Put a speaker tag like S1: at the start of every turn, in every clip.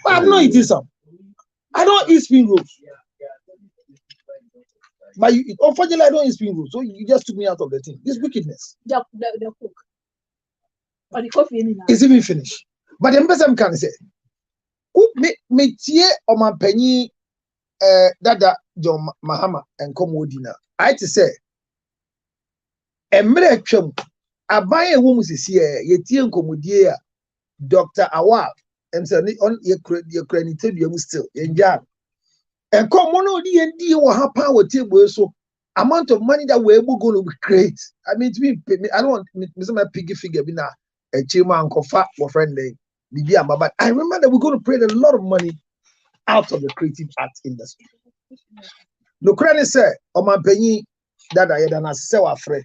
S1: But I'm not eating some. I don't eat spring rolls. But unfortunately, I don't eat spring rolls. So you just took me out of the thing. This wickedness.
S2: The cook. Or the coffee.
S1: It's even finished. But the person can say, me tie o man penny Dada John Mahama and Komodina. I to say, Emre Chum, a buy a woman is here, ye tien Komodia, Dr. Awab, and say on your credited you still in jam. And Komono D&D will have power table so amount of money that we're able to create. I mean, to me, I don't want my piggy figure be now a chima and kofa or friend. But I remember that we're going to create a lot of money out of the creative arts industry. No credit say, "O man penny that I had an sewa free."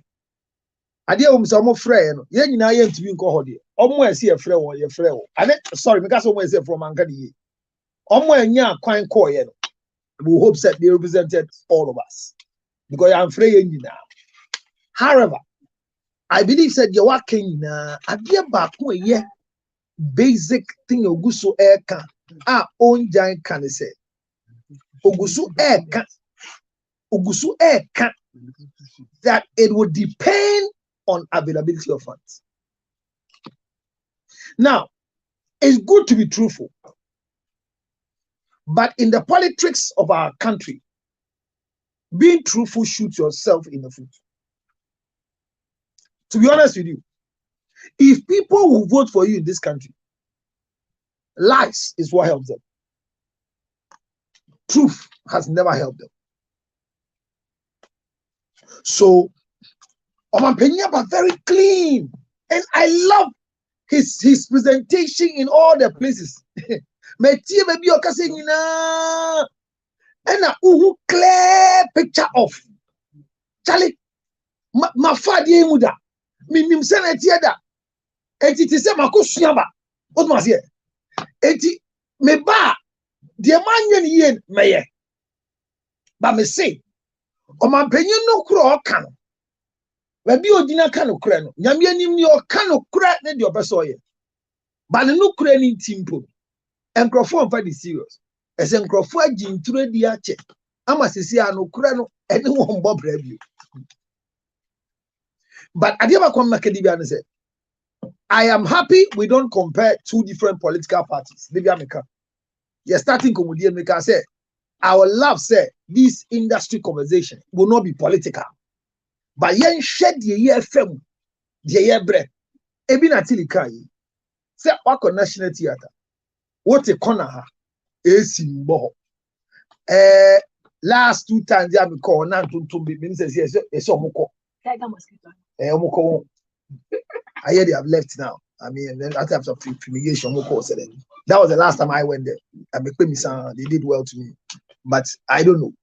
S1: Adia some free no. Ye nyina ye ntimi nko hode. Omo esi e free won ye free wo. Ane sorry, because omo esi from Ankadi. Omo anya kwan ko ye no. We hope that they represented all of us because I'm free ye nyina. However, I believe that you working na adia ba ko ye basic thing oguso eka. On giant can say Ogusu Eka that it would depend on availability of funds. Now, it's good to be truthful, but in the politics of our country, being truthful shoots yourself in the foot. To be honest with you, if people will vote for you in this country, lies is what helps them. Truth has never helped them. So, Oman Penyaba very clean, and I love his presentation in all the places. Metie baby okase nyina, and a clear picture of Charlie. Ma fadi emuda, minim senetie da. Enti ti se makosuaba. What must here? Enti me ba the man yen meye. But me say, Oman Penyu no kuro kan. Baby odina kan no kura no. Nyame anim ni o kan no kura ne de obeso ye. But no kura ni timpo. Enkrofo mfa di serious. Ese enkrofo agi nturo di ache. Ama sisi no kura no ene wo mbo brabi. But adiaba kwa makedi bi say, I am happy we don't compare two different political parties. Libya Meka. You're starting Komodie Meka say, I would love say this industry conversation will not be political. But yen shed the year FM, the year bread. Ebi na tilika yi. Say wako National Theatre. What a corner ha. Esi mbo. Last 2 times ya me call na tuntumbi. Means yes omoko.
S2: Tiger mosquito.
S1: Omoko. I hear they have left now. I mean, then after some fumigation, that was the last time I went there. They did well to me, but I don't know.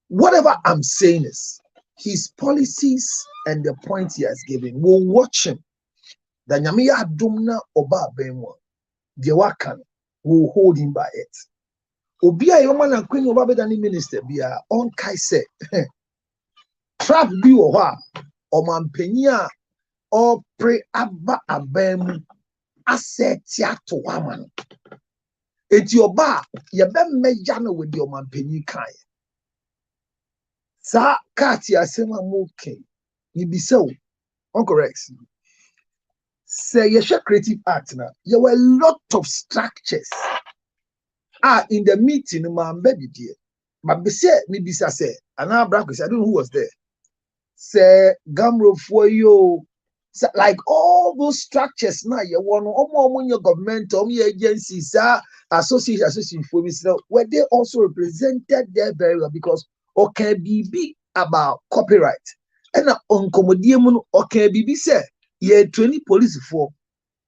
S1: Whatever I'm saying is, his policies and the points he has given will watch him. The Nyamiya Dumna Oba Benwa, the Wakan will hold him by it. Obia Yoman and Queen Oba Bedani Minister, Bia on Kaise. Trap be or Oman Penya. Or pray abba abem asset to woman. It's your bar, your bem mejano with your man penny kai. Sa katia sema moke. You be so correct. Say you share creative art now. There were a lot of structures. In the meeting, man, baby dear. But be say me be say, and now Branko said, I don't know who was there. Say Gamro for you. So, like all those structures now, you want your government, your agencies, association for me, were they also represented there very well because okay, be about copyright. And on Komodie okay, be say, yeah, 20 police for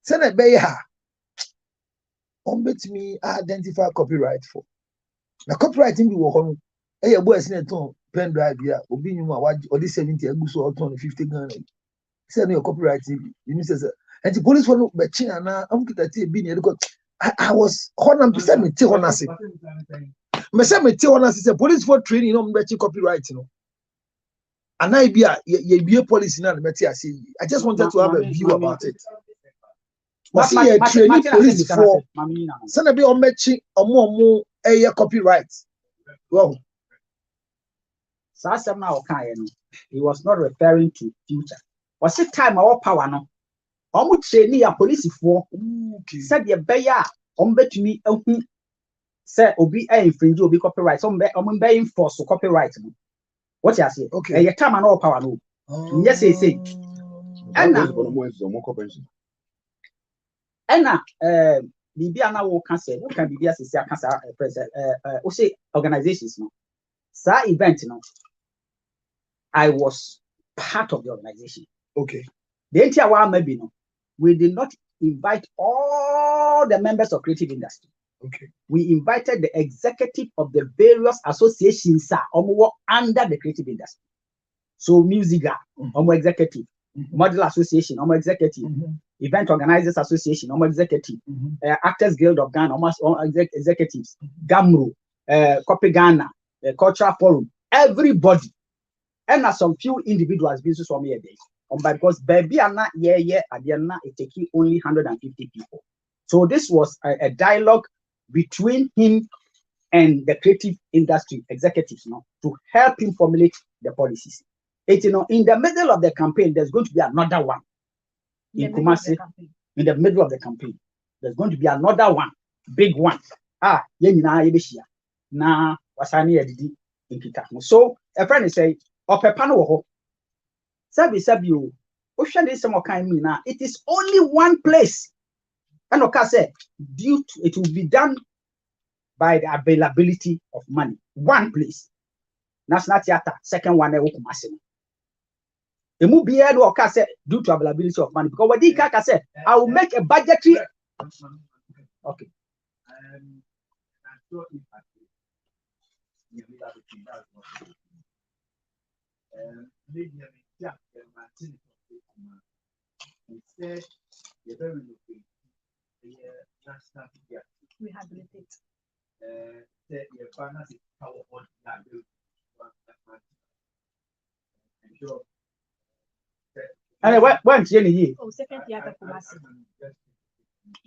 S1: send a bay ha. Bet me identify copyright for. Now, copyrighting you will a boy seen a pen drive here, or being or this 70 or 50 gun. Send your copyright TV. You say, and the police want to be and I'm going to be near I was on beside me till on us. Myself, me till on us is a police for training on betting copyright, you know. And I be a policy now. I just wanted to have a view about it. Was he a trainee police for? Send a bit on matching or a copyright. Well,
S3: he was not referring to future. Was it time our power no? Almost trainee a police for said the bear bet me say obi infringe obi copyright. Some be enforce copyright. What you say? Okay. A time and all power no. Yes, he say. Enna Bibia na wo can say, what can Bibia say cancer president say organizations no. Sa event no. I was part of the organization.
S1: Okay.
S3: The entire one maybe no. We did not invite all the members of creative industry.
S1: Okay.
S3: We invited the executive of the various associations under the creative industry. So Musica, executive, Model Association, executive, Event Organizers Association, executive, Actors Guild of Ghana, executives, GAMRO, Copy Ghana, Cultural Forum, everybody, and some few individuals business from here days. Because baby and not it taking only 150 people. So this was a dialogue between him and the creative industry executives, to help him formulate the policies. In the middle of the campaign, there's going to be another one in Kumasi. In the middle of the campaign, there's going to be another one, big one. Na wasani edidi in Kitako. So a friend is say, Opepano. Sabi it is only one place. And Oka said, due to it will be done by the availability of money. One place. National Theatre, second one, the movie Oka said, due to availability of money. Because what the Kaka said, I will make a budgetary. Okay.
S2: Rehabilitate.
S3: Oh,
S2: second theater Kumasi.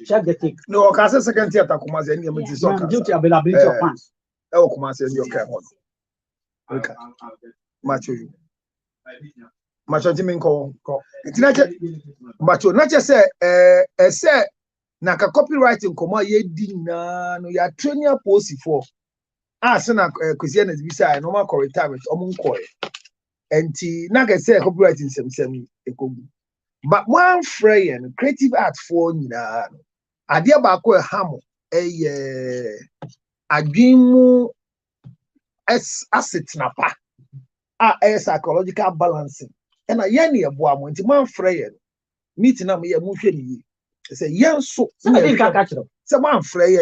S3: Check the thing.
S1: No, I say second theater Kumasi and
S3: due to availability of funds.
S1: Kumasi and your care. Okay. Macho you. Macho Jiminko. Macho, not just say Naka copywriting koma ye di na no ya training post for na Christian is beside normal retirement omunkoe enti naga say copywriting sem ekogu but one friend creative art for nyina no ade ba ko ehamo adwimu asset na pa psychological balancing and ye na ebo amo enti man friend meet na me mu hwe ni say yen so
S3: something can catch them.
S1: Someone frey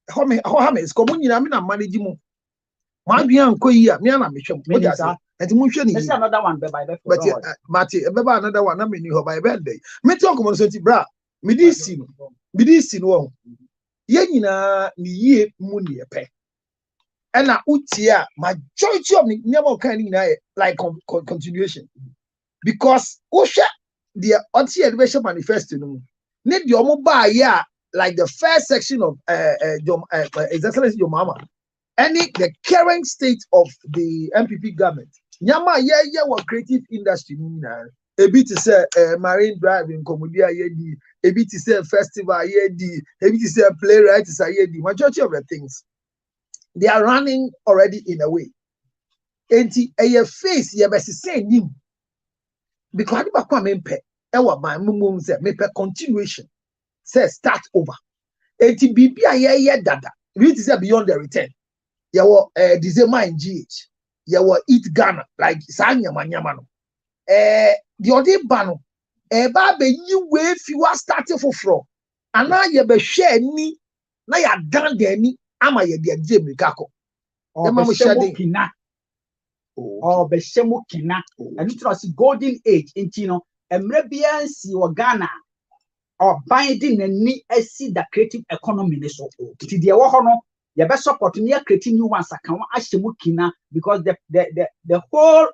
S1: how me is come nyina me na manage mu ma adwen anko yi a me na me hwem o just enti mu hwe ni
S3: there's another one by the
S1: but Mate beba another one na me ni ho by birthday me talk mo so ti bra me di si no wo ye nyina ni yie mu ne epe ena uti a majority of the never kind nyina like continuation because wo hwe the anti education manifesto no need your mobile yeah like the first section of exactly your mama any the current state of the MPP government nyama yeah what creative industry a bit to say marine driving comedy a bit to say festival a bit to say playwrights majority of the things they are running already in a way and a face yeah but saying him because I mempe ewa by mumum say mepe continuation say start over enti bibia ye dada we say beyond the return yawo December in GH yawo eat Ghana like sanyama no the ode ba no ba be yi we fi wa start for ana ye be hwe ni na ya dan de ni ama ye de agye mikako
S3: o be shemukina o be shemukina and it was golden age enti no emre bia nsi wo Ghana or binding ni esi the creative economy ne so ti de wo ho no ye be support near creating new ones akan ahyemukina because the whole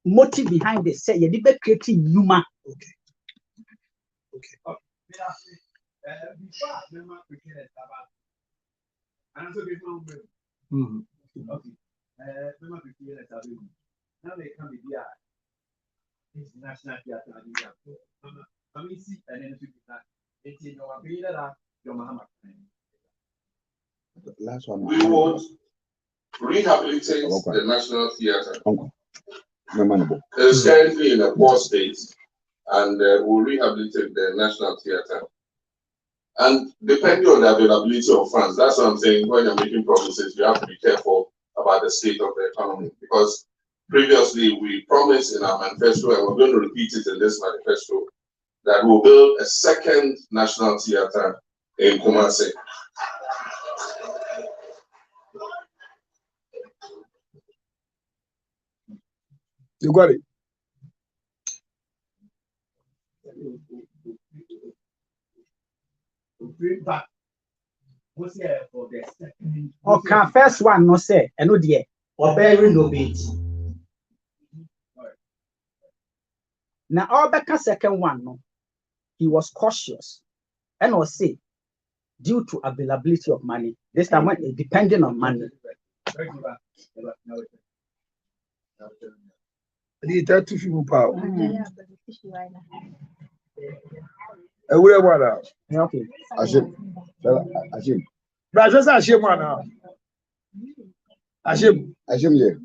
S3: motive behind this say ye be creating human
S1: okay
S3: Now they come with this national theatre.
S4: Last one.
S5: We would rehabilitate the National Theatre. It is currently in a poor state, and we'll rehabilitate the National Theatre. And depending on the availability of funds, that's what I'm saying. When you're making promises, you have to be careful about the state of the economy, because previously we promised in our manifesto, and we're going to repeat it in this manifesto, that we'll build a second National Theatre in Kumasi.
S1: You got it.
S3: Okay, first one no say, I know dear, or bear renovate. Now, our Becca second one, no, he was cautious and was say, due to availability of money, this time when depending on money.
S1: The 30 people power. I would have one out.
S3: Okay.
S4: Ashim.
S1: Brazos Ashim one now. Ashim.
S4: Ashim, yeah.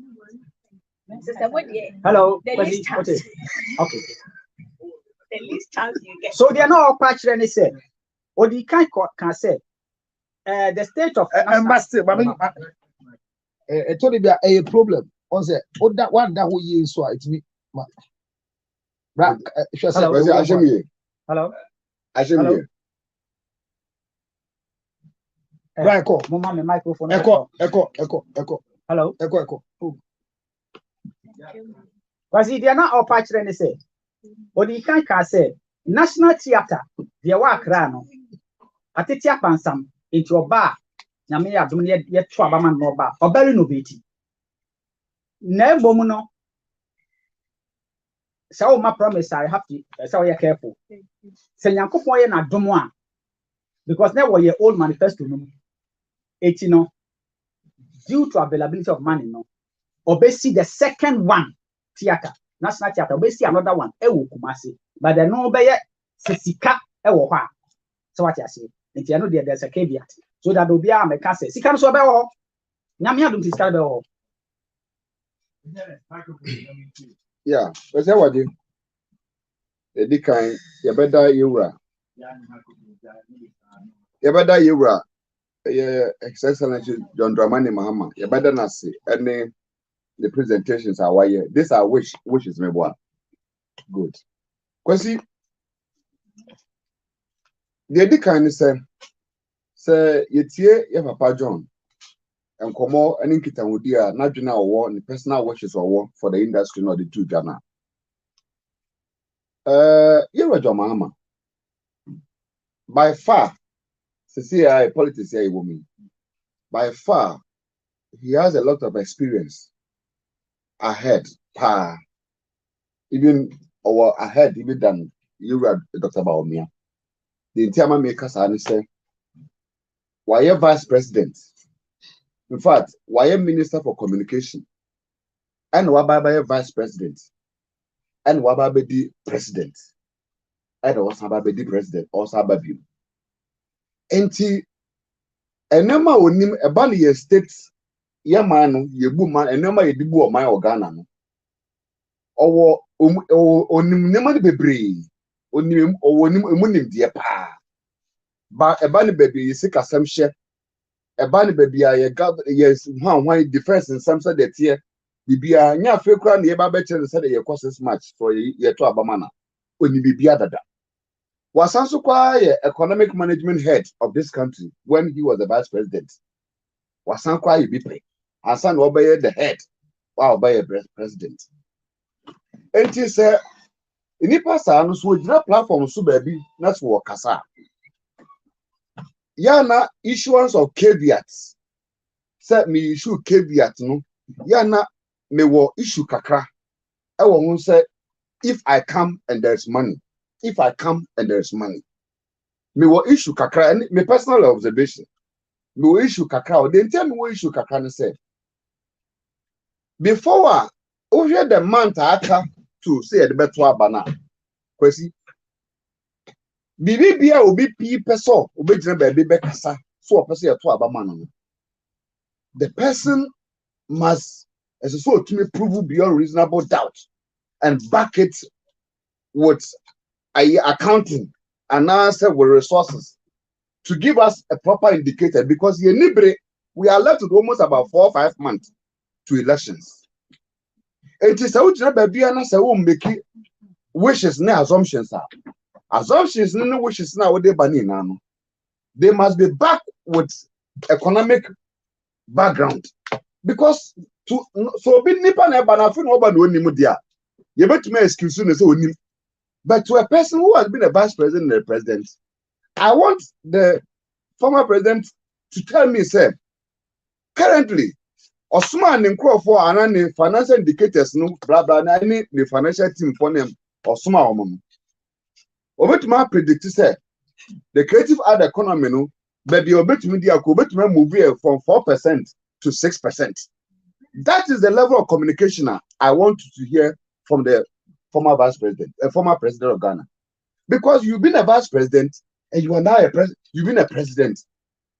S3: Hello.
S2: The least chance.
S3: Okay.
S2: The least chance you get.
S3: So they are not all patched and they said, or the can say, the state of
S1: Master, but I told you that a problem. On say, oh, that one that who you so it's me. Right.
S4: Ashim, yeah.
S3: Hello.
S4: Ashim, yeah.
S1: Right, echo.
S3: Mama, my microphone.
S1: Echo.
S3: Hello.
S1: Echo.
S3: Because they are not all patched and they say, or the can say, National Theatre, the work rano, at the Tiapansam, into a bar, Namia Dunia yet Trabaman no bar, or Berry Nobiti. Ne bomuno. So my promise I have to so you're careful. Say Yankopon na domwa. Because now we your old manifesto no. It you know due to availability of money no. Obesi the second one theater, National Theatre, obesi another one ewo Kumasi. But the no be sesika ewo hwa. So what you say? Nti you know there's a caveat. So that obi a make say sika no so be wo. Nyame adum ti sika be wo.
S4: Yeah, but say what you? The kind, you better Yura. You better Yura. Yeah, Excellency John Dramani Mahama. You better not see any the presentations are why these are which is me one. Good. Because see, the kind say you Papa John. And come on, any kita wudia na dwena owo the personal wishes owo for the industry no the two Ghana. You were Mahama. By far, CCI politics here woman. By far, he has a lot of experience ahead, even or ahead even than you were Dr. Baumia. The entire makers and say, why you vice president? In fact, why a minister for communication and why vice president and why the president and also the president also baby. Enti enema onim eba ne ye state ye man no ye bu man enema ye dibu o man organa no owo onim nema ne bebre onim onim emunim de pa ba eba ne bebre ye sika samhye eba ne baby a ye gab yes hwan difference in some say that here bibia nya fe kura na ye ba be chere say the courses match for ye to abama na oni bibia dada wasanso kwa ye economic management head of this country when he was the vice president wasan kwa ye bipe asan no obey the head wa obey president enti say inipa sa no so gira platform so baby na so kasa yana issuance of caveats. Set me issue caveat no. Yana me wo issue kakra. I won't say if I come and there's money. If I come and there's money. Me will issue kakra and me personal observation. Me will issue kakra. Then tell me what issue kakra and say. Before over the month aka to say the better abana. Kwesi. Bibi bia obi pi peso obi jina baby bekasa so person to abama. The person must as so to me prove beyond reasonable doubt and back it with accounting and answer with resources to give us a proper indicator, because we are left with almost about 4 or 5 months to elections. It is a baby and as a make wishes now assumptions are assumptions no wishes now what they banning now. They must be back with economic background, because so be nipa na banafin oba no onimu dia you bet me excuse no say onim. But to a person who has been a vice president and a president, I want the former president to tell me, sir, currently Osman and for and financial indicators no blah blah any the financial team for them Osman over to my predict say the creative art economy no baby obet me dia ko bet me move from 4% to 6%. That is the level of communication I want to hear from the former vice president, a former president of Ghana. Because you've been a vice president and you are now a president, you've been a president,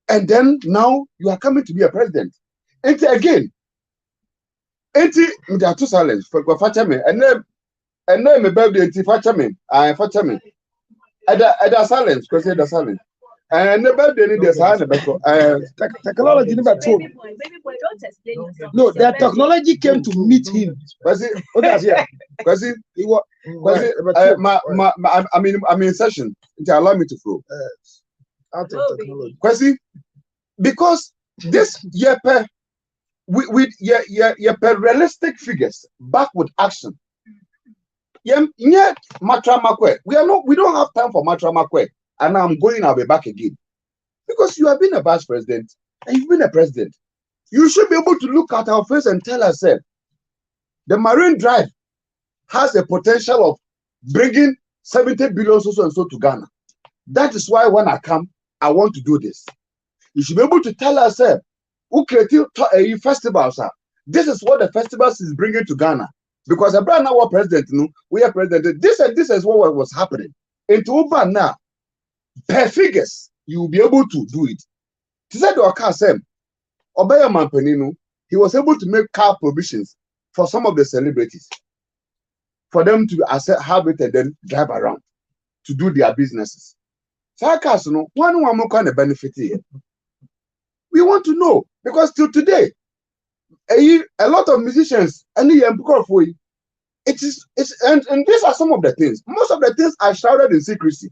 S4: and then now you are coming to be a president. And again, there are two silence for Fatame, and then my birthday, Fatame, I Fatame. At the silence, because the silence. And the birthday, there's
S1: technology never told.
S2: Baby boy, don't explain yourself.
S1: No, that technology came to meet him.
S4: Because he was, I'm in session to allow me to flow.
S1: Out of technology.
S4: Because this year with realistic figures back with action. We don't have time for Matramakwe. And I'm going, I'll be back again. Because you have been a vice president and you've been a president. You should be able to look at our face and tell ourselves, the Marine Drive has a potential of bringing 70 billion so and so to Ghana. That is why when I come, I want to do this. You should be able to tell ourselves, who created festivals are. This is what the festivals is bringing to Ghana. Because a brand new president, we are president. This is what was happening. Into Uber now. Per figures, you will be able to do it. To say the car Sam, Obaya Mampenino, he was able to make car provisions for some of the celebrities, for them to have it and then drive around to do their businesses. So, one more kind of benefit here. We want to know, because till today, a lot of musicians and and these are some of the things. Most of the things are shrouded in secrecy.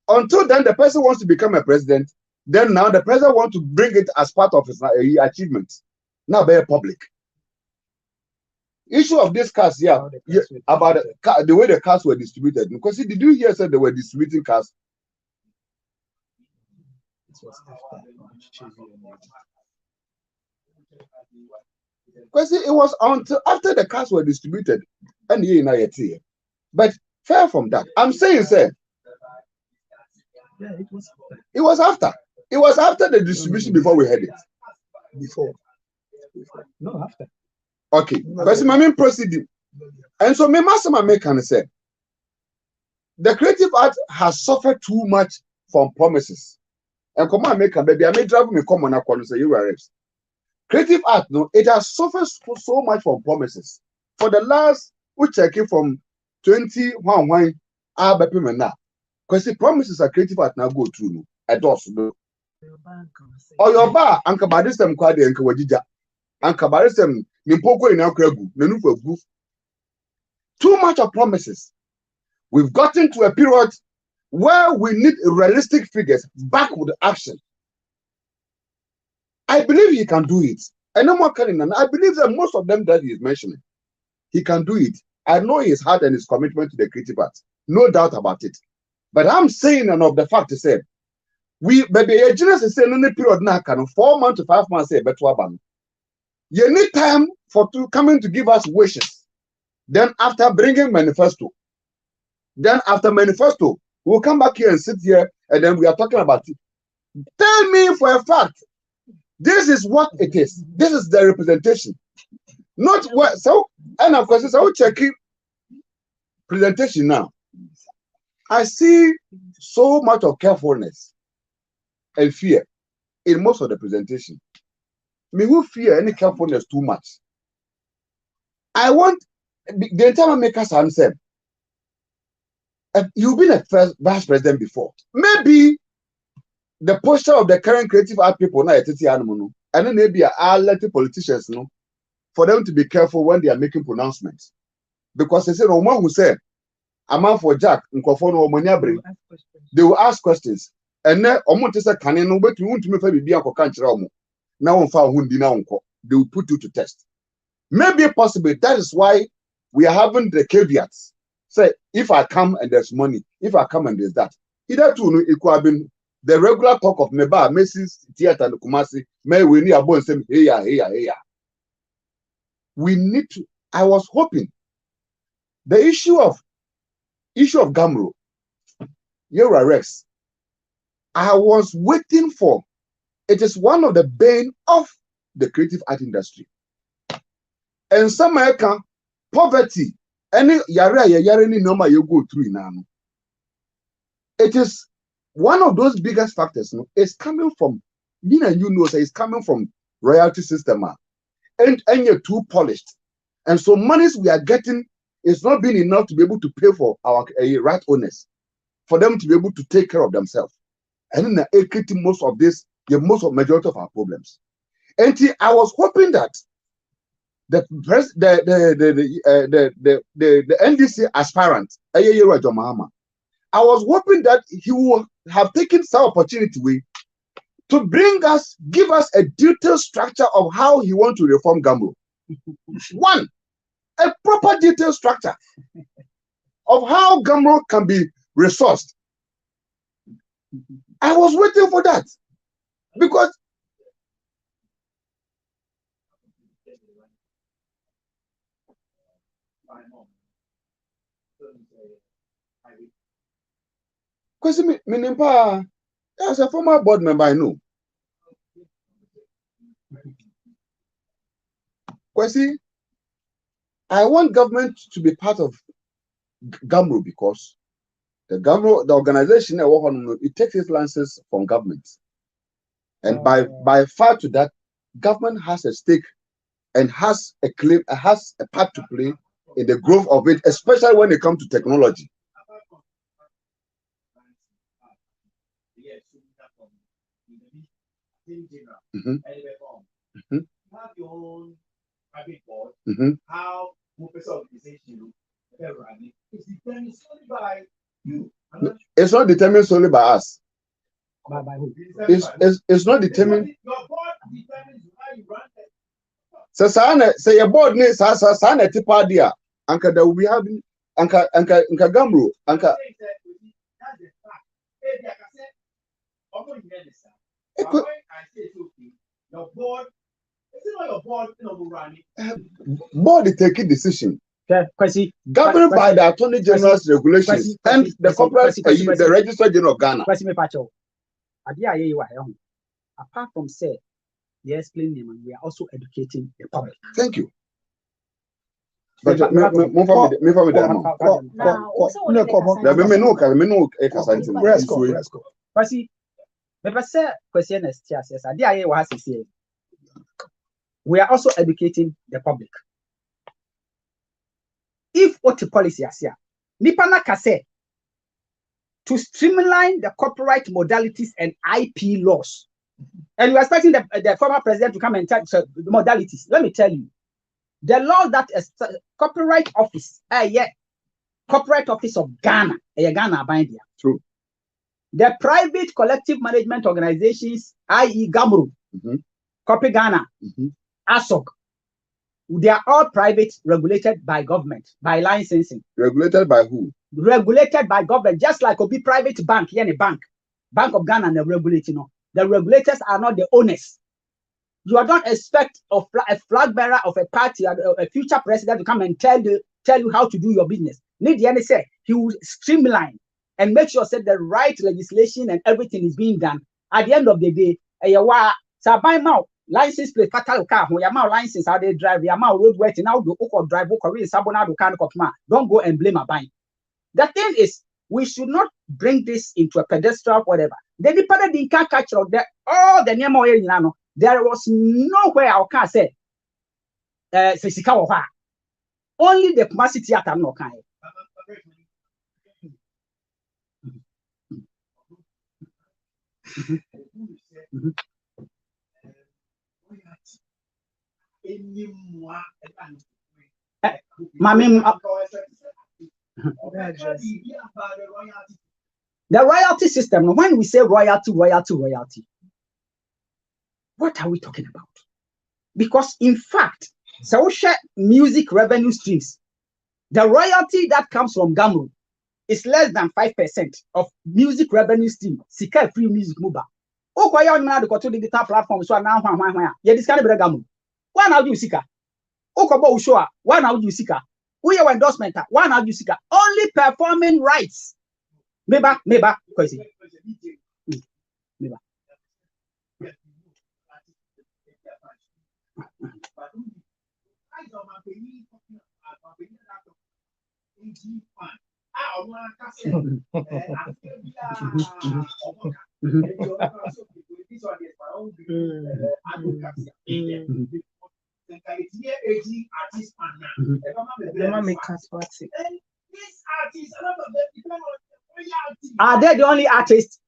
S4: Until then, the person wants to become a president. Then now the president wants to bring it as part of his achievements. Now very public. Issue of this cars, about the way the cars were distributed. Because did you hear said they were distributing cars? Because it was until after the cars were distributed, and here. But fair from that, I'm saying, sir.
S1: Yeah,
S4: it was after. It was after the distribution before we had it.
S1: Before.
S3: No, after.
S4: Okay. Because my main proceeding. And so my master can say the creative art has suffered too much from promises. And come on, make a baby. I may drive me come on a corner say you are reps. Creative art, no, it has suffered so much from promises. For the last, we check it from 21 now. Because the promises are creative art now go through. I don't know. Or your bar, Uncle Badism Quadi and Kawajija. Uncle Badism, Nimpoko in Alcregu, Nenufa Goof. Too much of promises. We've gotten to a period where we need realistic figures back with action. I believe he can do it. And no more can. I believe that most of them that he is mentioning, he can do it. I know his heart and his commitment to the creative arts. No doubt about it. But I'm saying enough the fact to say, maybe a genius is saying any period now can 4 months to 5 months say better one. You need time for coming to give us wishes. Then after bringing manifesto, then after manifesto, we'll come back here and sit here and then we are talking about it. Tell me for a fact, this is what it is. This is the representation. Not what, so, and of course, so checking presentation now. I see so much of carefulness and fear in most of the presentation. Me who fear any carefulness too much. I want the entire makers answer. You've been a first vice president before. Maybe the posture of the current creative art people now and then maybe I'll let the politicians know for them to be careful when they are making pronouncements. Because they say no one who said a man for Jack they will ask questions. And then now they will put you to test. Maybe possibly that is why we are having the caveats. Say, if I come and there's money, if I come and there's that. Either two, it could have been the regular talk of Neba, Macy's Theater and Kumasi, may we need a bone saying, hey. We need to, I was hoping the issue of Gamro, Yera Rex, I was waiting for. It is one of the bane of the creative art industry. And some American poverty, any yare number you go through now. It is one of those biggest factors. No, it's coming from it's coming from royalty system, and you're too polished, and so monies we are getting is not being enough to be able to pay for our right owners, for them to be able to take care of themselves, and in the most of this, majority of our problems. And I was hoping that the NDC aspirant, I was hoping that he would have taken some opportunity to give us a detailed structure of how he wants to reform Gamro. One, a proper detailed structure of how Gamro can be resourced. I was waiting for that because as a former board member, I know. Kwesi, I want government to be part of Gamro because the organization, it takes its licenses from government. And by far to that, government has a stake and has a claim, has a part to play in the growth of it, especially when it comes to technology.
S3: Have your own private board. How organization is determined solely by you.
S4: It's not determined solely by us.
S3: By who?
S4: It's not determined.
S3: Your board determines how you run it.
S4: So say your board needs sana tipa dia. Anka that we having anka Gamro anka.
S3: Your board, your board,
S4: board is taking decision.
S3: Governed
S4: by the Attorney General's regulations and the corporate, the Registrar General of Ghana.
S3: Apart from say, you explain them, we are also educating the public.
S4: Thank you.
S3: But we are also educating the public. If what the policy is here, Nipana Kase, to streamline the copyright modalities and IP laws, and we are expecting the former president to come and tell the modalities. Let me tell you, the law that is Copyright Office, Copyright Office of Ghana, Ghana Bindia.
S4: True.
S3: The private collective management organizations, i.e. Gamro, Copy Ghana, ASOG, they are all private, regulated by government, by licensing.
S4: Regulated by who?
S3: Regulated by government, just like a private bank, Bank of Ghana, and the regulating. The regulators are not the owners. You don't expect a flag bearer of a party, a future president, to come and tell you how to do your business. Need the say he will streamline and make sure that the right legislation and everything is being done. At the end of the day, license plate fatal car, when your license how they drive, your road wet now do drive don't go and blame a bank. The thing is, we should not bring this into a pedestal, whatever. They depended in car catch of all the name of there was nowhere I can say only the capacity at no kind. The royalty system, when we say royalty, what are we talking about? Because in fact, social music revenue streams, the royalty that comes from Gamro is less than 5% of music revenue stream. Sika free music mobile. Oh, why are you not the digital platform? So now, yeah, this kind of Gamro. Why now you Sika? Oh, Kobo Ushoa, why now you Sika? Who your endorsement? Why now you Sika? Only performing rights. Meba, crazy. Meba. Are they the only artists?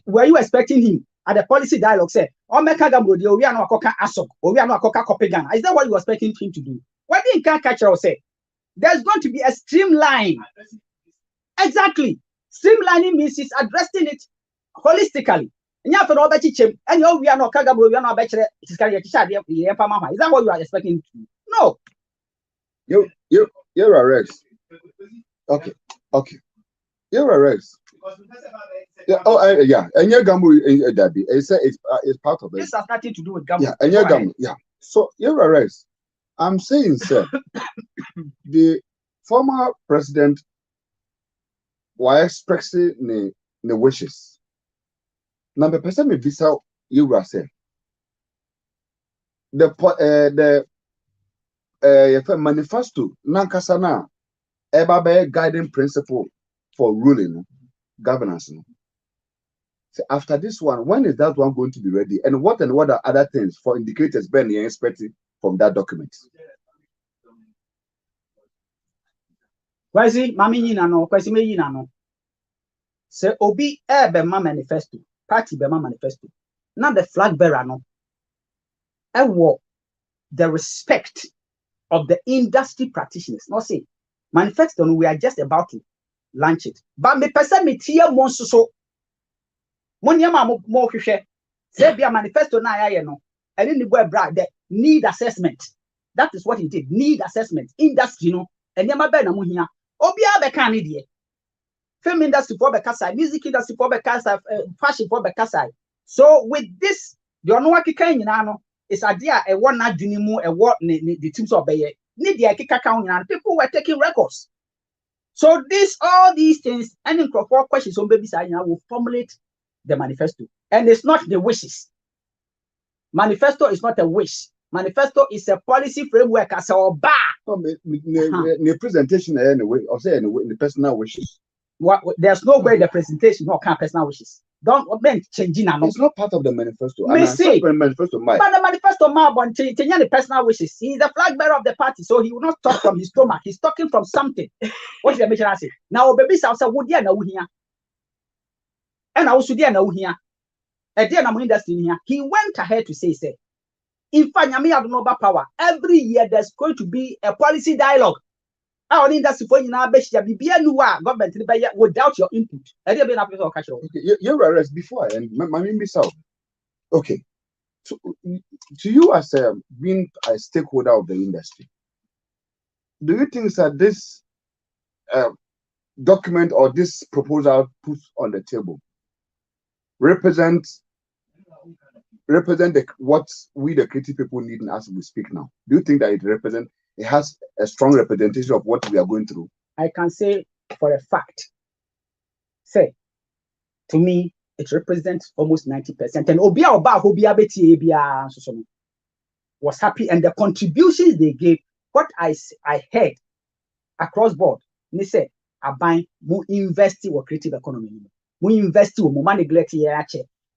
S3: Were you expecting him at the policy dialogue? Say, oh, Meka Gamro, we are not Koka Asok, or we are not Koka Kopegan. Is that what you were expecting him to do? What did Nka Kachero say? There's going to be a streamline. Exactly. Streamlining means it's addressing it holistically. And you have to know about it. And we are not Kagabro, we are not better. Is that what you are expecting? No.
S4: You're a Rex. Okay. You're a Rex. Yeah. Oh, yeah. And your Gambo, it's part of it.
S3: This has nothing to do with Gambo.
S4: Yeah. And your Gambo, yeah. So you're a Rex. I'm saying, sir, the former president was expressing the wishes. Number person me visa you were saying the manifesto nankasana eba guiding principle for ruling governance. So after this one, when is that one going to be ready? And what are other things for indicators Ben you expecting from that document?
S3: Kwasi mami nyina no, kwasi me nyina no. Se obi bema manifesto, party bema manifesto. Now the flag bearer no. The respect of the industry practitioners. Not say manifesto no, we are just about to launch it. But me person me tie mo so. Mo nyama mo hwehwe. Say bia manifesto na ya no. Any ni boy bra the need assessment. That is what it did. Need assessment. Industry no. And nyama be na mo hia. Obia be kan ne film industry for bekasai, music industry for bekasai, fashion for bekasai. So with this, the onwa kika nyina no is idea e won adwini mu e what the teams of beye. Need the kika kan nyina. People were taking records. So all these things, and in for questions on baby side will formulate the manifesto. And it's not the wishes. Manifesto is not a wish. Manifesto is a policy framework as a bar.
S4: The presentation anyway, or say anyway, the personal wishes.
S3: There's no way the presentation no can personal wishes. Don't changing.
S4: It's not part of the manifesto.
S3: May see,
S4: but the manifesto
S3: but the personal wishes. He's the flag bearer of the party, so he will not talk from his stomach. He's talking from something. What did the mission say? Now, baby, South would you know here? And I also did know here. A dear industry here. He went ahead to say, in fact, Yami have no power. Every year there's going to be a policy dialogue. Our industry for you now, government without your input.
S4: Okay, you're right before and my name is out. Okay, so to you as being a stakeholder of the industry, do you think that this document or this proposal put on the table represent what we the creative people need as we speak now? Do you think that it has a strong representation of what we are going through?
S3: I can say for a fact Say, to me, it represents almost 90%. And Obia Oba Hobia Beti Ebia was happy, and the contributions they gave, what I heard across board, they said, I buy more investing or creative economy. More investing or more neglect here.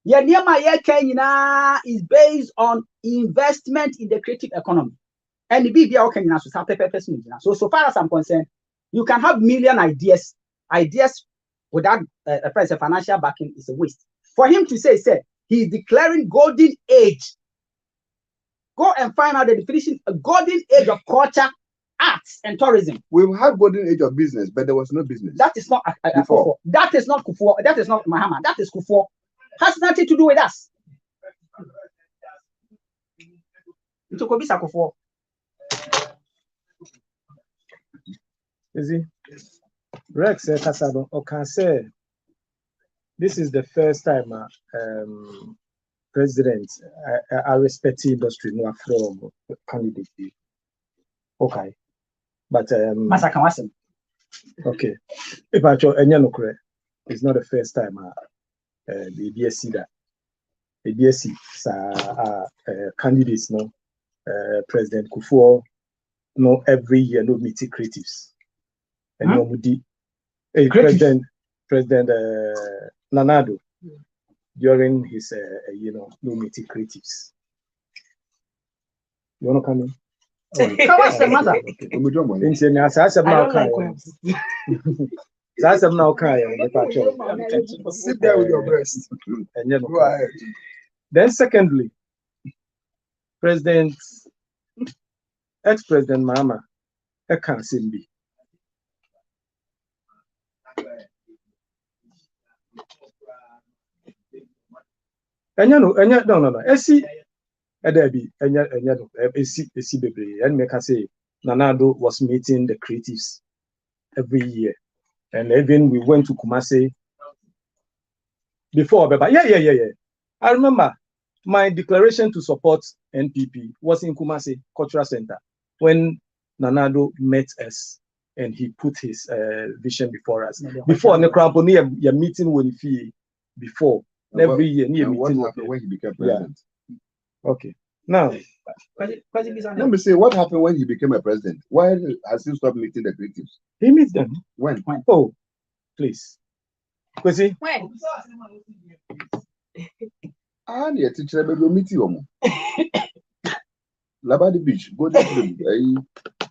S3: Yeah, near my Kenya is based on investment in the creative economy. And the BBA Kenya so far as I'm concerned, you can have million ideas without a price of financial backing is a waste. For him to say he's declaring golden age. Go and find out the definition of golden age of culture, arts, and tourism.
S4: We've had golden age of business, but there was no business.
S3: That is not Kufuor. That is not Kufuor. That is not Mahama. That is Kufuor. Has nothing to do with us. It could be Kufuor.
S6: Is he? Rex Kasado can say this is the first time president I respect the industry no from candidate. Okay. But okay. If I show it's not the first time the BSC that the BSC candidates no President Kufuor no every year no meeting creatives. And nobody President Nanado during his no meeting creatives. You wanna come in?
S3: What's the matter?
S1: Sit there with your breast. Go ahead.
S6: Then secondly, ex-President Mahama Ekan Simbi. No. Esi Edebi Esi Bebre and make us say Nanado was meeting the creatives every year. And even we went to Kumasi before, but yeah. I remember my declaration to support NPP was in Kumasi Cultural Center when Nanado met us and he put his vision before us. Before Nekramponi, your meeting with Fee before every year.
S4: What happened when he became president?
S6: Yeah. Okay. Now,
S4: let me say what happened when he became a president. Why has he stopped meeting the creatives?
S6: He meets them.
S4: When?
S6: Oh, please. Kwesi?
S2: When?
S4: The teacher will meet you. Labadi Beach, go to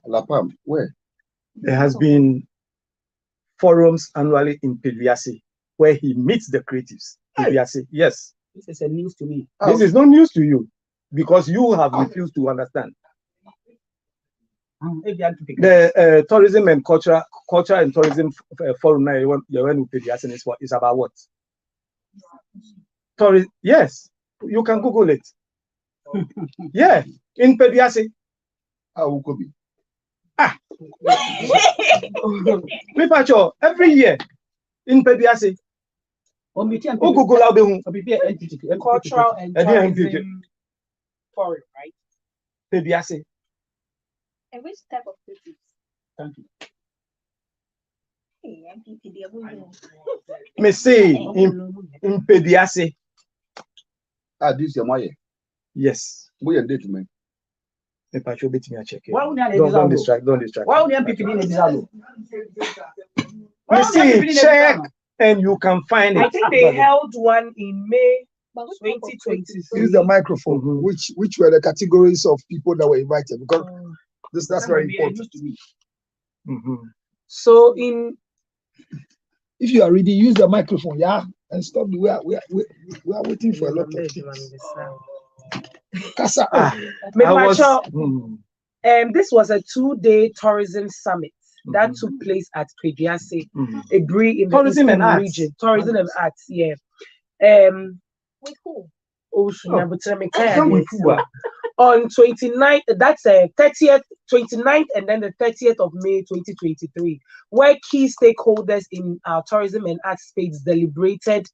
S4: La Palm. Where?
S6: There has been forums annually in Peviase where he meets the creatives. Peviase, yes.
S3: This is a news to me.
S6: This is not news to you because you have refused to understand. The tourism and culture and tourism forum now is about what? Yes, you can Google it. Yeah, in Peviase. Every year in Peviase.
S2: Cultural and tourism forum, right?
S6: Peviase.
S2: And which type of cities?
S3: Thank you.
S6: Me say in Peviase.
S4: This is my
S6: yes.
S4: We are date man.
S6: Don't distract.
S3: Why would MPP
S6: you see, check and you can find it.
S2: I think they held one in May 2020.
S1: Use the microphone. Which were the categories of people that were invited? Because that's very important.
S2: So
S1: if you are ready, use the microphone, yeah, and stop. We are waiting for a lot of things.
S2: This was a 2-day tourism summit that took place at Peviase, a breed in the
S6: tourism
S2: Eastern
S6: and
S2: region. Tourism and arts, yeah. With who? On 29th, that's 30th, 29th, and then the 30th of May 2023, where key stakeholders in our tourism and arts space deliberated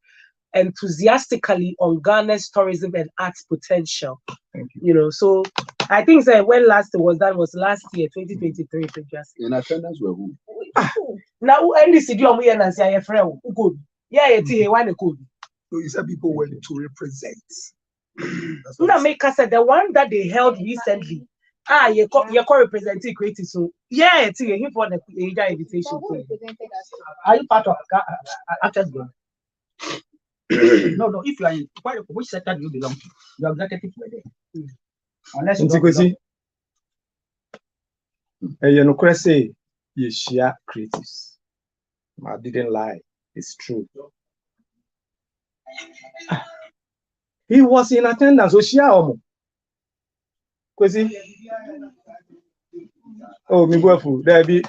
S2: enthusiastically on Ghana's tourism and arts potential.
S6: Thank you.
S2: You know, so I think that when last it was done was last year, 2023.
S4: In attendance were who?
S2: Now, NDC do we and say friend good. Yeah, why the code?
S1: So you said people went to represent.
S2: Maker said the one that they held recently. You call representing creative. So yeah, it's him for the invitation.
S3: Are you part of Access Group? No. If you are in which sector do you belong to? Your executive were there. Unless you don't belong.
S6: You know, say you share creatives. I didn't lie. It's true. He was in attendance. So share Kwesi. Oh, me boyfriend. There be.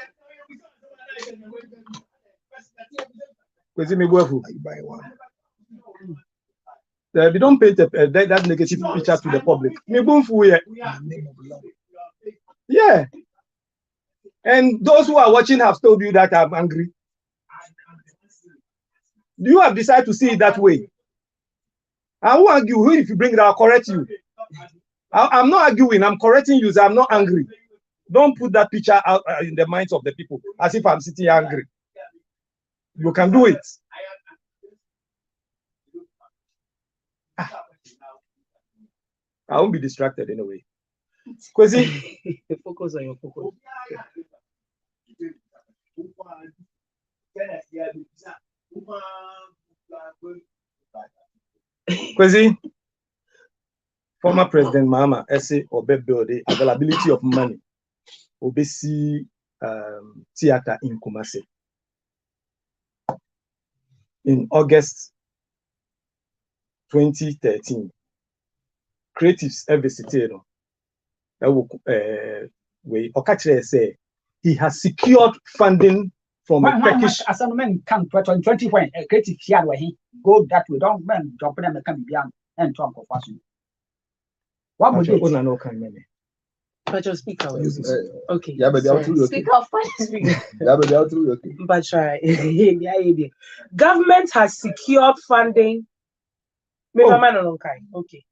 S6: Kwesi, me boyfriend. They don't paint that negative picture to the public. Me boyfriend. Yeah. And those who are watching have told you that I'm angry. You have decided to see it that way. I won't argue. If you bring it, I'll correct you. I'm not arguing. I'm correcting you. So I'm not angry. Don't put that picture out in the minds of the people as if I'm sitting angry. You can do it. I won't be distracted anyway. Kwesi,
S2: focus on your focus.
S6: Kwesi, former President Mahama essay Obe build the availability of money. Obesi theater in Kumasi. In August 2013, creatives every city, say he has secured funding from a Turkish.
S3: As a man come 2020 when a creative here where he go that we don't man jump in and come beyond and talk of fashion. What would you
S6: know?
S2: But just speak out. Okay.
S4: Yeah, but
S2: speak out.
S4: Yeah, but okay.
S2: But try. Government has secured funding. Okay.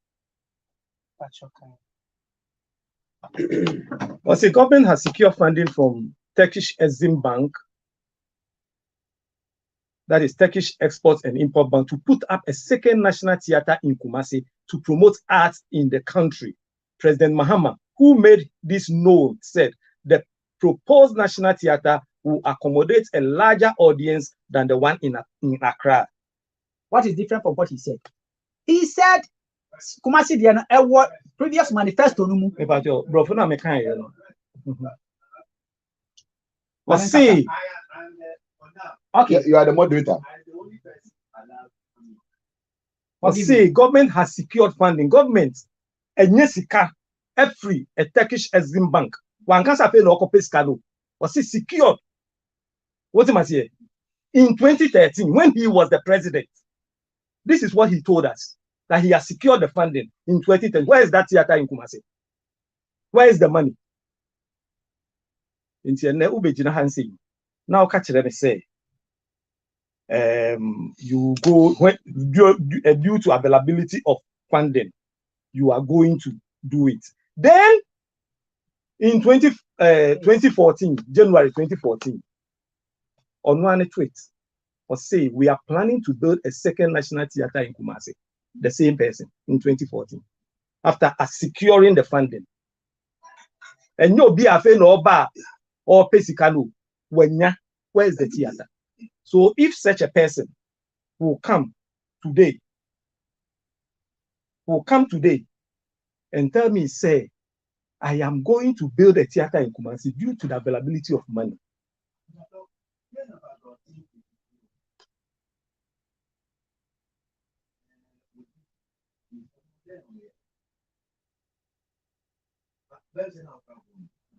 S6: Well, the government has secured funding from Turkish Exim Bank, that is Turkish Export and Import Bank, to put up a second national theater in Kumasi to promote arts in the country. President Mahama, who made this known, said the proposed national theater will accommodate a larger audience than the one in Accra.
S3: What is different from what he said? He said Kumasi the previous manifesto no mu.
S6: See,
S3: okay,
S4: you are the moderator.
S6: See, government has secured funding. Government, a Nyesika, every a Turkish Exim Bank. One can't pay no copy scalo. Was he secured? What am I saying? In 2013, when he was the president, this is what he told us, that he has secured the funding in 2010. Where is that theater in Kumasi? Where is the money? Now catch them say, you go when due to availability of funding, you are going to do it. Then in 2014, January 2014, on one tweet, or say we are planning to build a second national theater in Kumasi. The same person in 2014, after securing the funding. And you'll be a fan or bar or Pesikano when where's the theater? So if such a person will come today and tell me, say, I am going to build a theater in Kumasi due to the availability of money.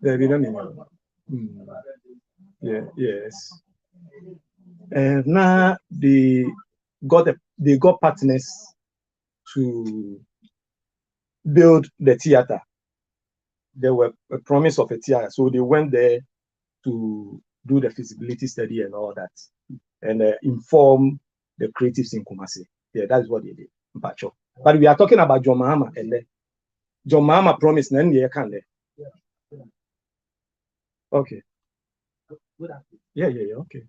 S6: There we don't Yeah, yes. And now they got partners to build the theater. There were a promise of a theater, so they went there to do the feasibility study and all that, and inform the creatives in Kumasi. Yeah, that's what they did. But we are talking about John Mahama, and John Mahama promised, and they can there. Okay. Yeah, okay.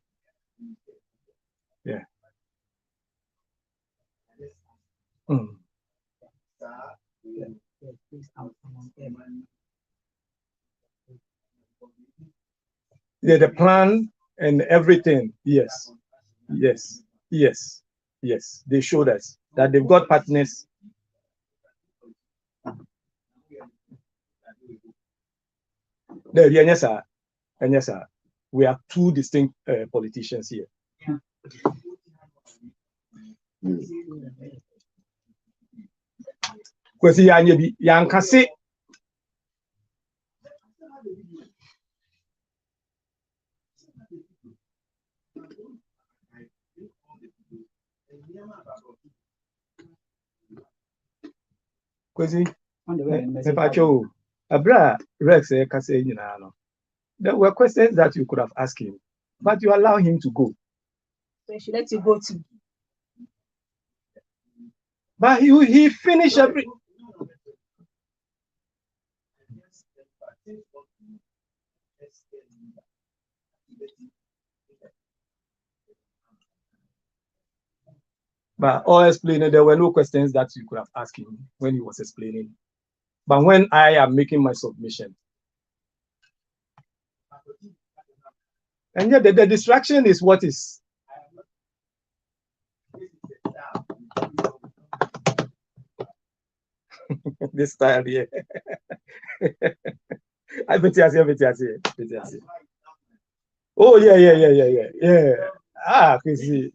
S6: Yeah. Yeah, the plan and everything. Yes. Yes. Yes. Yes. They showed us that they've got partners. Yes, sir. And yes, sir. We have two distinct politicians here. Because Yankase. Abra Rex there were questions that you could have asked him, but you allow him to go.
S2: So she let you go too.
S6: But he finished every. But all explaining, there were no questions that you could have asked him when he was explaining. But when I am making my submission, and yet the distraction is what is. This style here. I bet you see. Oh yeah. Ah, crazy.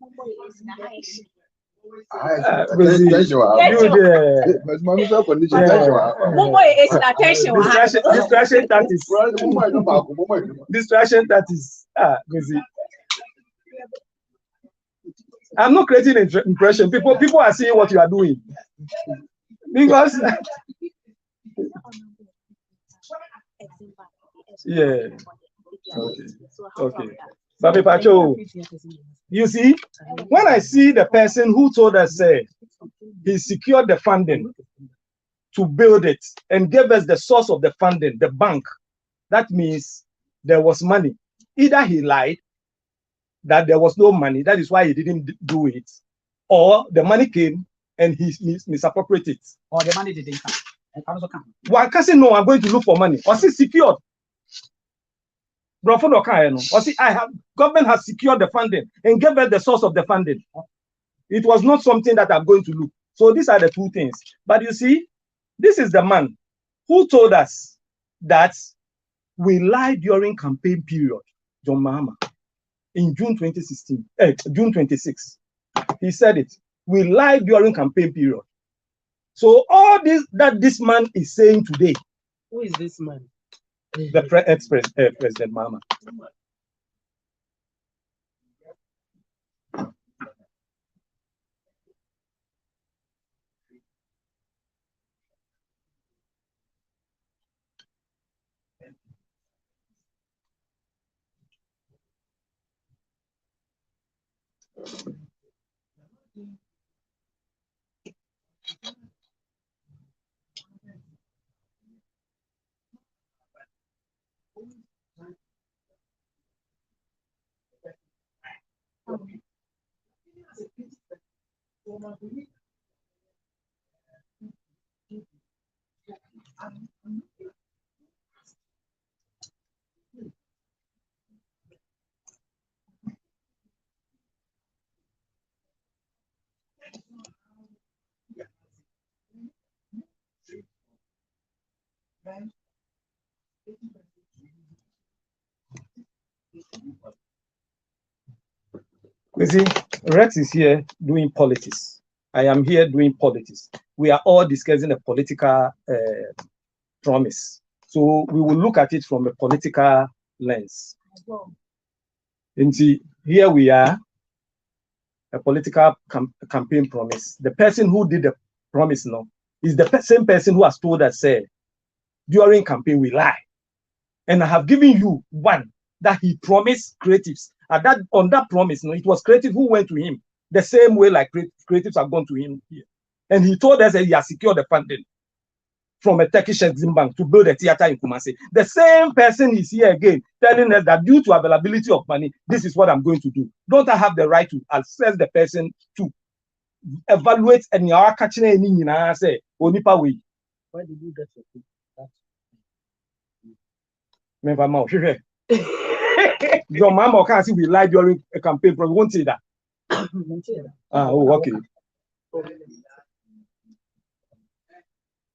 S6: Distraction tactics. I'm not creating an impression. People are seeing what you are doing. Because yeah. Okay. Babi Pacho, you see, when I see the person who told us he secured the funding to build it and gave us the source of the funding, the bank, that means there was money. Either he lied that there was no money, that is why he didn't do it, or the money came and he misappropriated it.
S3: Or the money didn't come.
S6: One can say, no, I'm going to look for money. Or say secured. Or see, government has secured the funding and gave us the source of the funding. It was not something that I'm going to look. So these are the two things. But you see, this is the man who told us that we lied during campaign period, John Mahama, in June 2016, June 26. He said it. We lied during campaign period. So all this that this man is saying today.
S2: Who is this man?
S6: The President Mahama. You see, Rex is here doing politics. I am here doing politics. We are all discussing a political promise. So we will look at it from a political lens. And see, here we are, a political campaign promise. The person who did the promise now is the same person who has told us, during campaign we lie. And I have given you one that he promised creatives. And that on that promise, it was creative who went to him the same way like creatives have gone to him here. And he told us that he has secured the funding from a Turkish Exim Bank to build a theater in Kumasi. The same person is here again telling us that due to availability of money, this is what I'm going to do. Don't I have the right to assess the person too? evaluate and your catching any I say, Onipa way.
S3: Where did you get your food?
S6: Remember, Ma, your mama can't see we lie during a campaign, but won't say that. Oh, okay.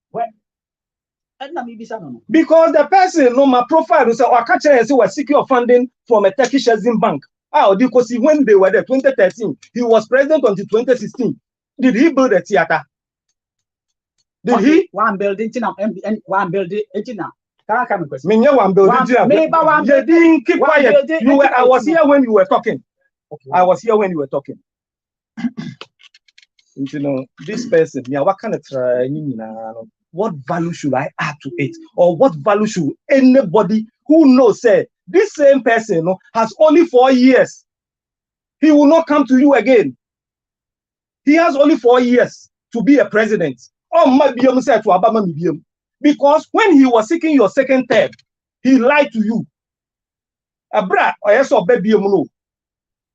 S3: What?
S6: Because the person, no, my profile, so I catch and say was secure funding from a Turkish Exim bank. Because when they were there, 2013, he was president until 2016. Did he build a theater? Did he?
S3: One building, one building,
S6: One building. You didn't keep quiet. I was here when you were talking.
S3: Okay.
S6: I was here when you were talking. You know, this person, what kind of what value should I add to it? Or what value should anybody who knows say this same person has only 4 years? He will not come to you again. He has only 4 years to be a president. Because when he was seeking your second term, he lied to you. Abra or yes or baby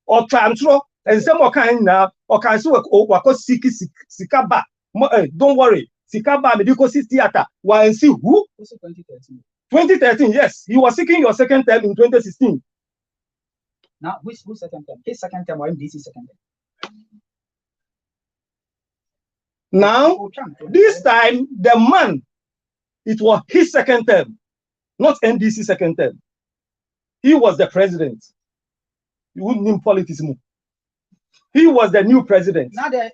S6: or transfer and some kind now or can see what sikaba. Don't worry. Sikaba Medical Theater. Why and see who?
S3: 2013.
S6: 2013, yes. He was seeking your second term in 2016.
S3: Now, which second term? His second term or MDC second term?
S6: Now, this time, the man, it was his second term, not NDC second term. He was the president. You wouldn't name politics more. He was the new president.
S3: Now, the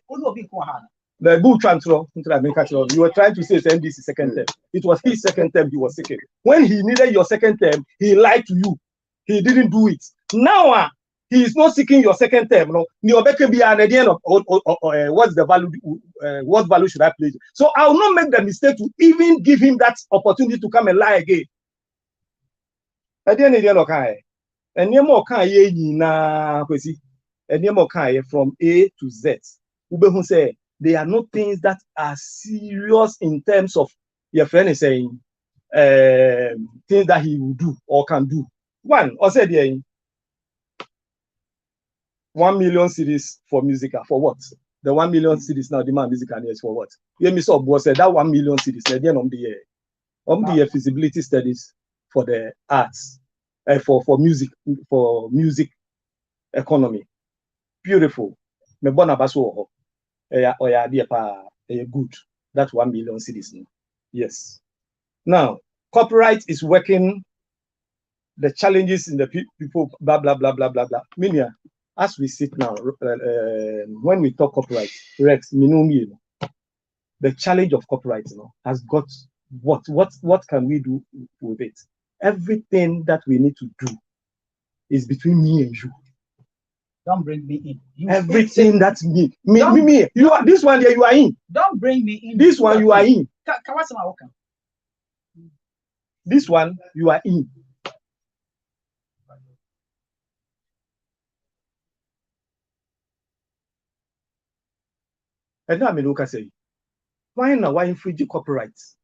S6: bull transfer, you were trying to say it's NDC second term. It was his second term he was seeking. When he needed your second term, he lied to you. He didn't do it. Now, he is not seeking your second term. No, can be an idea of what's the value, what value should I place? So I will not make the mistake to even give him that opportunity to come and lie again. At the end of the day, and from A to Z. Ube say there are no things that are serious in terms of your friend is saying things that he will do or can do. One, or said 1 million cedis for musical. For what? The 1 million cedis now demand musical is for what? You me so boss said that 1 million cedis at the end of the year feasibility studies for the arts, for music economy. Beautiful. Me bona baso good. That's 1 million cedis. Yes. Now, copyright is working. The challenges in the people, blah blah blah blah blah blah. Minia, as we sit now, when we talk copyright, Rex, the challenge of copyright, has got what can we do with it? Everything that we need to do is between me and you.
S3: Don't bring me in.
S6: Everything that's me. You are this one here. You are in.
S3: Don't bring me in.
S6: This one you are in. This one you are in. And now I look and say, why infringe copyrights?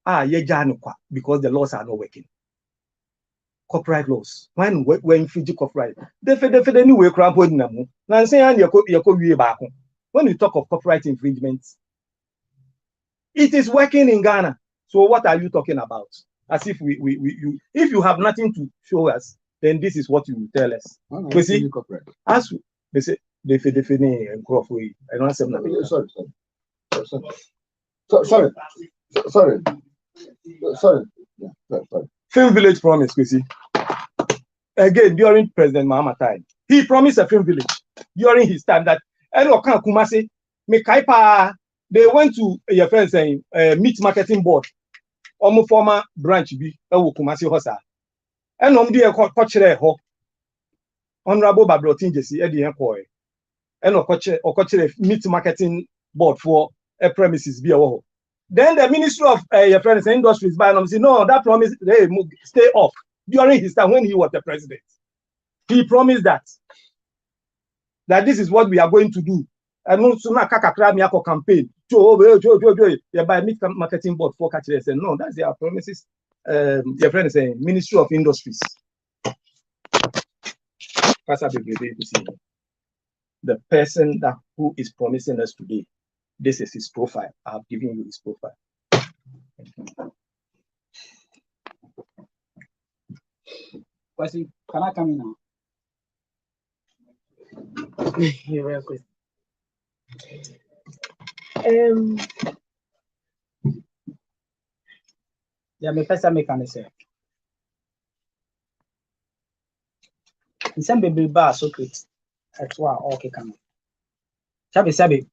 S6: Because the laws are not working. Copyright laws. When infringe copyright, definitely anyway, when you talk of copyright infringements, it is working in Ghana. So what are you talking about? As if if you have nothing to show us, then this is what you will tell us. We see, as they say, they and Crawford. I don't say nothing.
S4: Sorry.
S6: Film Village promise, we see. Again, during President Mahama time, he promised a film village during his time that Kumasi, they went to your friend saying meat marketing board, former branch be Kumasi Hosa. And Honorable Babrotin Jesse Eddie Employ. And meat marketing board for a premises be a whole. Then the Ministry of your friends and Industries by say no, that promise they stay off during his time when he was the president. He promised that this is what we are going to do. And no sooner campaign by meat marketing board for catchers and no, that's their promises. Your friend is saying Ministry of Industries. the person who is promising us today. This is his profile. I have given you his profile.
S3: Can I come in now?
S2: You're welcome.
S3: Yeah, my person make an say. In some baby bar Socrates. That's why okay come. Sabi.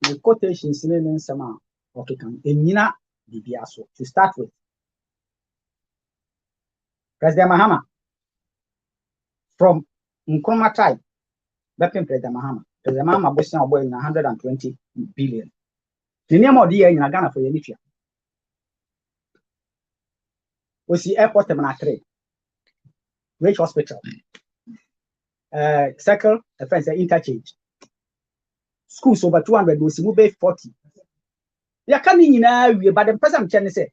S3: The quotations in some okay come. Enyina bibiaso to start with. President Mahama from Nkrumah tribe. President Mahama. President Mahama bossing about 120 billion. The name of the year in Ghana for Yenifia. We see airport terminal 3, Rich Hospital, circle, a friend say interchange. Schools over 200, we see move 40. You can't in but the person can say,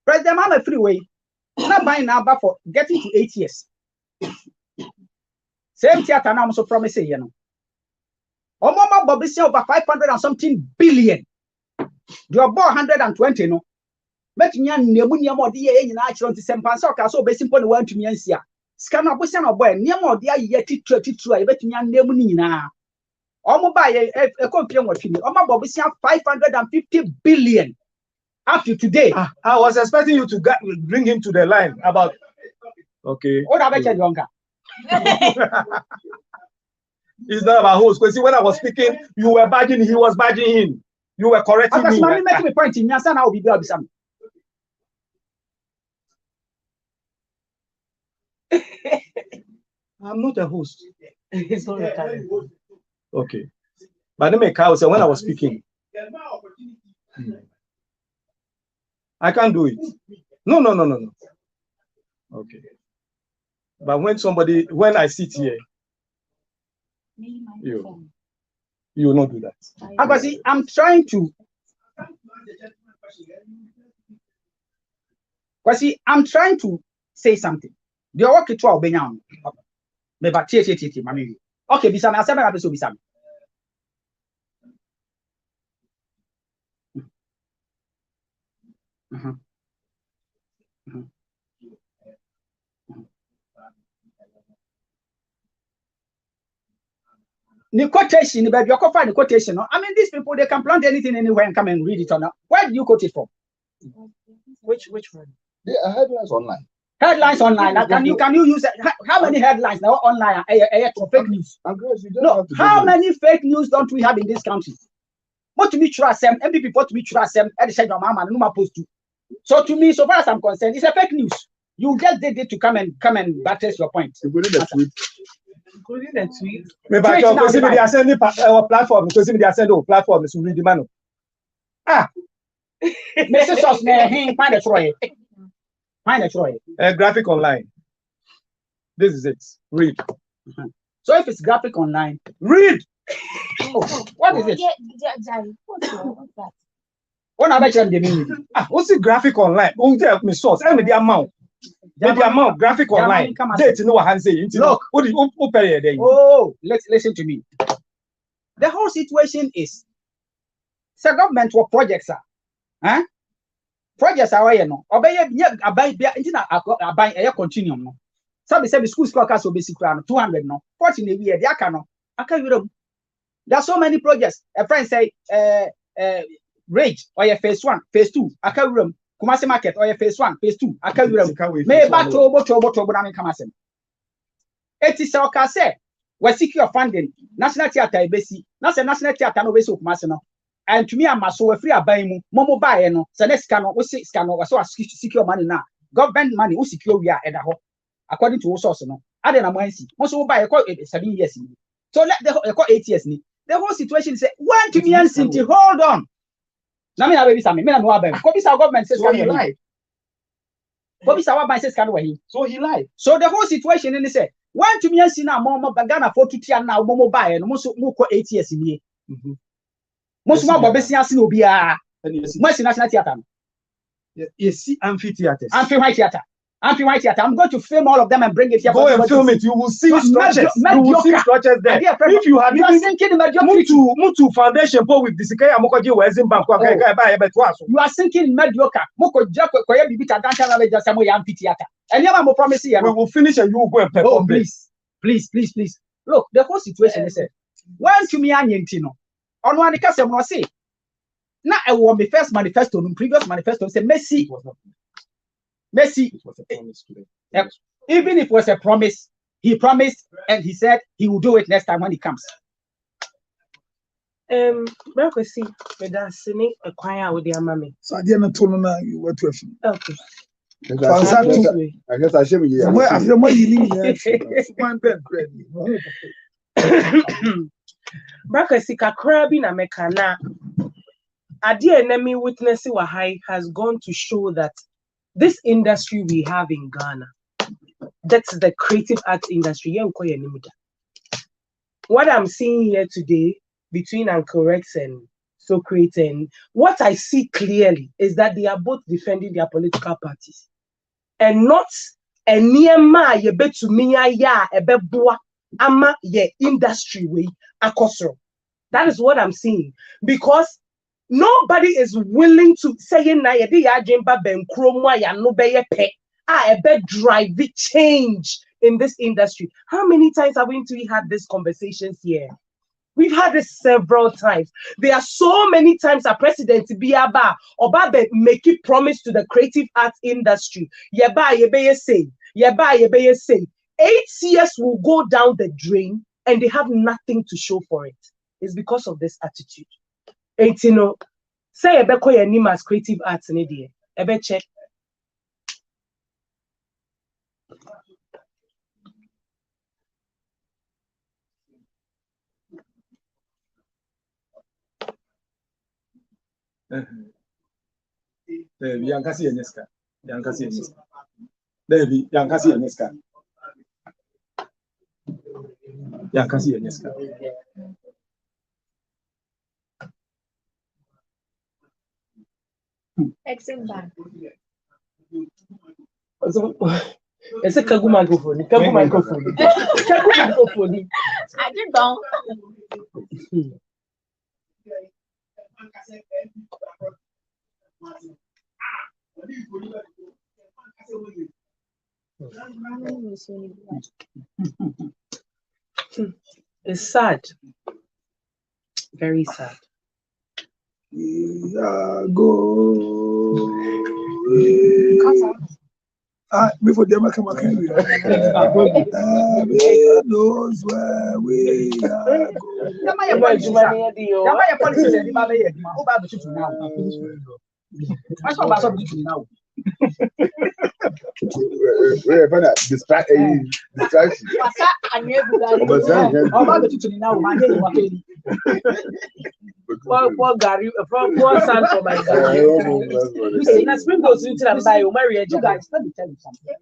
S3: President Mahama freeway, not buying number for getting to 8 years. Same theater now, I'm so promising, you know. Omoma Bobby over 500 and something billion. You are 120, no. Met me and Nemunia dear in natural to some pansoka, so basing upon one to me and see. Scan up with some boy, near more dear yet 32, I bet me and Nemunina. Almost by a complaint with me. Oma Bobby 550 billion up to today.
S6: I was expecting you to bring him to the line about. Okay.
S3: What about your younger?
S6: It's not about host. Because when I was speaking, you were badging, he was badging him. You were correcting me.
S3: I'm making a point in Yansan, I will be there with some.
S6: I'm not a host.
S2: It's not recurring.
S6: Okay. But let me count. So when I was speaking, I can't do it. No. Okay. But when I sit here, you will not do that.
S3: I'm trying to. I'm trying to say something. The work to 12 Benyan. Maybe Mammy. Okay, Bisam, I'll 7 episodes Bisam. The quotation, but you can find the quotation. I mean, these people, they can plant anything anywhere and come and read it or not. Where do you quote it from?
S2: Which one?
S4: There are headlines online.
S3: Headlines online. Can you use it? How many headlines now online are fake news? No, how many fake news don't we have in this country? What to me trust them? MPP what to me trust them? At the same time, no more post to. So to me, so far as I'm concerned, it's a fake news. You just did it to come and buttress your point.
S2: Including the tweet.
S6: Maybe I can see they are sending our platform because they are sending platform to read the man.
S3: Mrs. Sosne, find a Troy. Find a Troy.
S6: Graphic online. This is it. Read.
S3: So if it's graphic online,
S6: read.
S3: What is it?
S2: What's that?
S3: What I bet you the meaning?
S6: What's the graphic online? Don't tell me source. I mean the amount. The amount graphic online. Date know what I'm saying.
S3: Look,
S6: who pay there?
S3: Oh, listen to me. The whole situation is the government for projects are. Projects are why you know. Obey abai abai continuum no. Sabi school cast will be 200 no. 40 in a year. They are no. There are so many projects. A friend say Rage or your phase 1, phase 2. Akawiram Kumasi Market or your phase 1, phase 2. Akawiram. May back to Nami Kamasem. It is our say. We secure funding. National Theatre Besi. National Theatre no Besi Kumasino. And to me, I'm so free about mu. Momo buy no. So next cannot. We say cannot. So secure money now. Government money. We secure we are at the home. According to source no. I don't know when see. Most of buy 7 years. So let the 8 years ni. The whole situation say one to me and City. Hold on. Now me na baby Sammy. Me na no abem. Kobisa government says
S6: he lied.
S3: Kobisa government says can we?
S6: So he lied.
S3: So the whole situation in say one to me and see now more Ghana for 2 years now. Momo buy no. Most 8 years in here. Most more Bobesi asi no bia. Most national theatre.
S6: Yes, amphitheaters.
S3: Amphitheatre. Auntie White Theatre. I'm going to film all of them and bring it here.
S6: Go and film it. You will see structures. You will see structures there. If you had Mutu Foundation with the Sikaya Mokoji Wazim Bank,
S3: you are sinking mediocre. Moko Jacko Koya Bibita Dancha Navaja Samoy Amphitheater. And you have a promise here.
S6: We will finish and you will go and perform.
S3: Oh, please. Look, the whole situation is when to me Tino. On one case, I say. Now I want my first manifesto, previous manifesto say Messi. Even if it was a promise, he promised and he said he will do it next time when he comes.
S2: Mercy, that's a choir with their mommy.
S1: So I didn't tell you you were to
S2: okay.
S4: I guess I should be here.
S1: Where after what you need, one bed credit.
S2: Mercy, Kakrabi na mekana. Adi enemy witness Wahai has gone to show that this industry we have in Ghana, that's the creative arts industry. What I'm seeing here today between Uncle Rex and Socrates, and what I see clearly is that they are both defending their political parties and not a nearma ye bet to me ya a beboa ama ye industry way akosro. That is what I'm seeing, because nobody is willing to say na ye de ya jemba ben kromwa ya no be ye pe a be drive change in this industry. How many times have we had these conversations here? We've had this several times. There are so many times a president Biaba Obabe make a promise to the creative arts industry. Yeba say 8 years will go down the drain and they have nothing to show for it. It's because of this attitude. Say ebe koye name as creative arts in India. Ebe check.
S6: Yankasi Eneska. Devi, Yankasi Eneska. Yankasi Eneska.
S7: Exit Bank.
S2: It's a Kagu microphone. Kagu microphone.
S7: I did don't.
S2: It's sad. Very sad.
S1: Before them come again, knows where we are
S4: distraction.
S2: Poor Gary, poor son for my God. You see, let's bring those into the bio, marry a guys. Let me tell you something.